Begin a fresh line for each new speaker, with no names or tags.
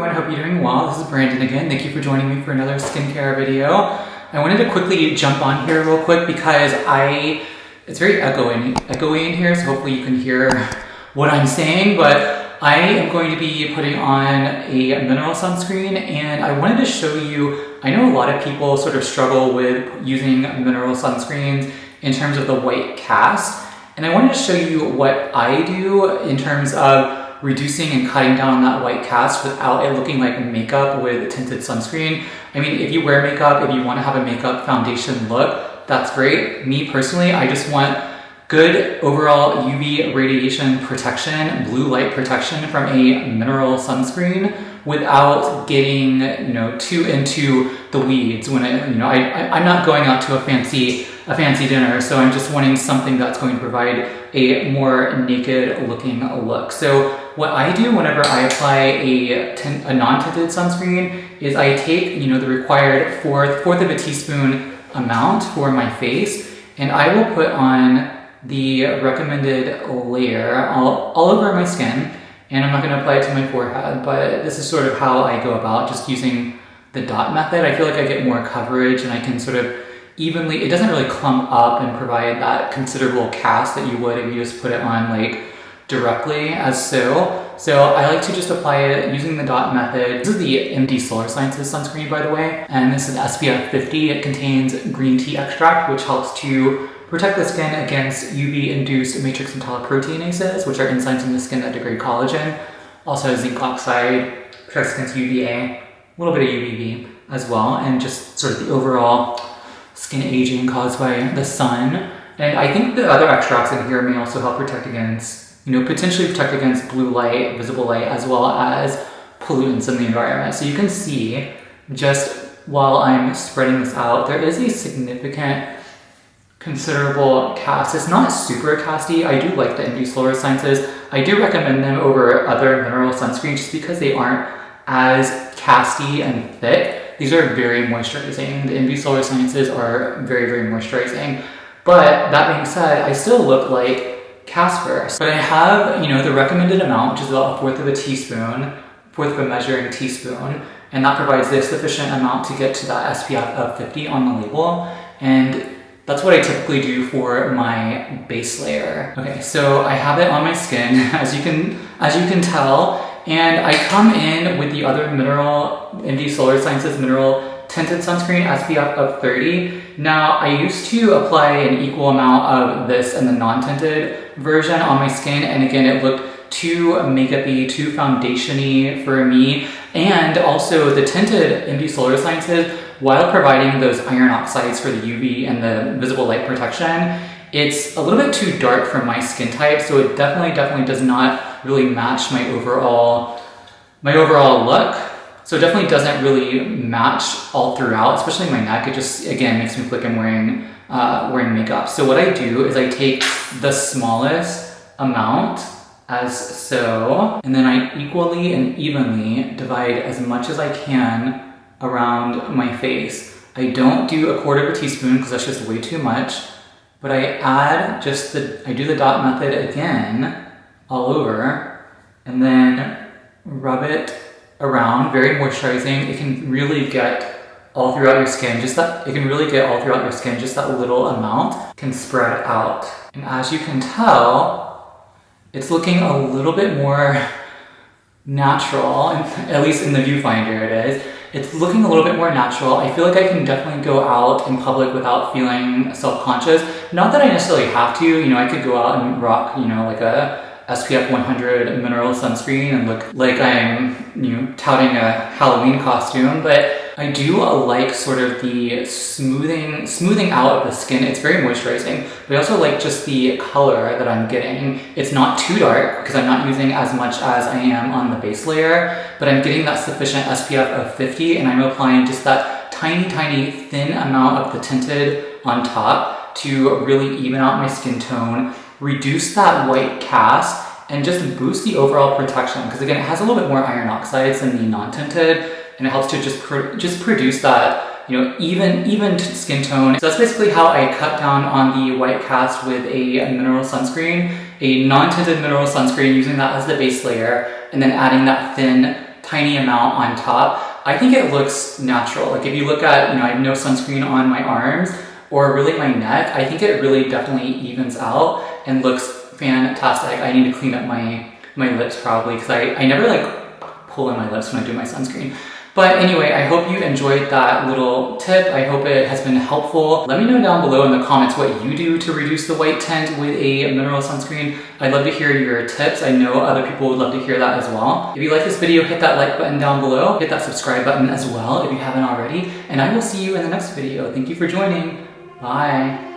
everyone, hope you're doing well. This is Brandon again. Thank you for joining me for another skincare video. I wanted to quickly jump on here real quick because it's very echoey in here, so hopefully you can hear what I'm saying, but I am going to be putting on a mineral sunscreen, and I wanted to show you, I know a lot of people sort of struggle with using mineral sunscreens in terms of the white cast, and I wanted to show you what I do in terms of reducing and cutting down on that white cast without it looking like makeup with tinted sunscreen. I mean, if you wear makeup, if you want to have a makeup foundation look, that's great. Me personally, I just want good overall UV radiation protection, blue light protection from a mineral sunscreen without getting, too into the weeds. When I'm not going out to a fancy dinner, so I'm just wanting something that's going to provide a more naked looking look. So what I do whenever I apply a non-tinted sunscreen is I take, the required fourth of a teaspoon amount for my face, and I will put on the recommended layer all over my skin. And I'm not going to apply it to my forehead, but this is sort of how I go about just using the dot method. I feel like I get more coverage and I can sort of evenly, it doesn't really clump up and provide that considerable cast that you would if you just put it on like directly as so. So I like to just apply it using the dot method. This is the MD Solar Sciences sunscreen, by the way, and this is SPF 50. It contains green tea extract, which helps to protect the skin against UV-induced matrix metalloproteinases, which are enzymes in the skin that degrade collagen. Also zinc oxide, protects against UVA, a little bit of UVB as well, and just sort of the overall skin aging caused by the sun. And I think the other extracts in here may also help protect against, potentially protect against blue light, visible light, as well as pollutants in the environment. So you can see, just while I'm spreading this out, there is a significant considerable cast. It's not super casty. I do like the MD Solar Sciences. I do recommend them over other mineral sunscreens just because they aren't as casty and thick. These are very moisturizing. The MD Solar Sciences are very, very moisturizing. But that being said, I still look like Casper. But I have, the recommended amount, which is about a fourth of a measuring teaspoon, and that provides the sufficient amount to get to that SPF of 50 on the label. And that's what I typically do for my base layer. Okay, so I have it on my skin, as you can tell, and I come in with the other MD Solar Sciences mineral tinted sunscreen, SPF of 30. Now, I used to apply an equal amount of this and the non-tinted version on my skin, and again, it looked too makeup-y, too foundation-y for me. And also the tinted MD Solar Sciences, while providing those iron oxides for the UV and the visible light protection, it's a little bit too dark for my skin type, so it definitely does not really match my overall look. So it definitely doesn't really match all throughout, especially my neck. It just, again, makes me feel like I'm wearing makeup. So what I do is I take the smallest amount as so, and then I equally and evenly divide as much as I can around my face. I don't do a quarter of a teaspoon because that's just way too much, but I add I do the dot method again all over, and then rub it around, very moisturizing. It can really get all throughout your skin, just that little amount can spread out. And as you can tell, it's looking a little bit more natural, at least in the viewfinder it is. It's looking a little bit more natural. I feel like I can definitely go out in public without feeling self-conscious. Not that I necessarily have to, I could go out and rock, like a SPF 100 mineral sunscreen and look like I'm, touting a Halloween costume, but I do like sort of the smoothing out of the skin. It's very moisturizing, but I also like just the color that I'm getting. It's not too dark because I'm not using as much as I am on the base layer, but I'm getting that sufficient SPF of 50, and I'm applying just that tiny thin amount of the tinted on top to really even out my skin tone, reduce that white cast, and just boost the overall protection. Because again, it has a little bit more iron oxides than the non-tinted, and it helps to just produce that, even skin tone. So that's basically how I cut down on the white cast with a mineral sunscreen, a non-tinted mineral sunscreen, using that as the base layer, and then adding that thin tiny amount on top, I think it looks natural. Like if you look at, I have no sunscreen on my arms or really my neck, I think it really definitely evens out and looks fantastic. I need to clean up my lips probably because I never like pull in my lips when I do my sunscreen. But anyway, I hope you enjoyed that little tip. I hope it has been helpful. Let me know down below in the comments what you do to reduce the white tint with a mineral sunscreen. I'd love to hear your tips. I know other people would love to hear that as well. If you like this video, hit that like button down below. Hit that subscribe button as well if you haven't already. And I will see you in the next video. Thank you for joining. Bye.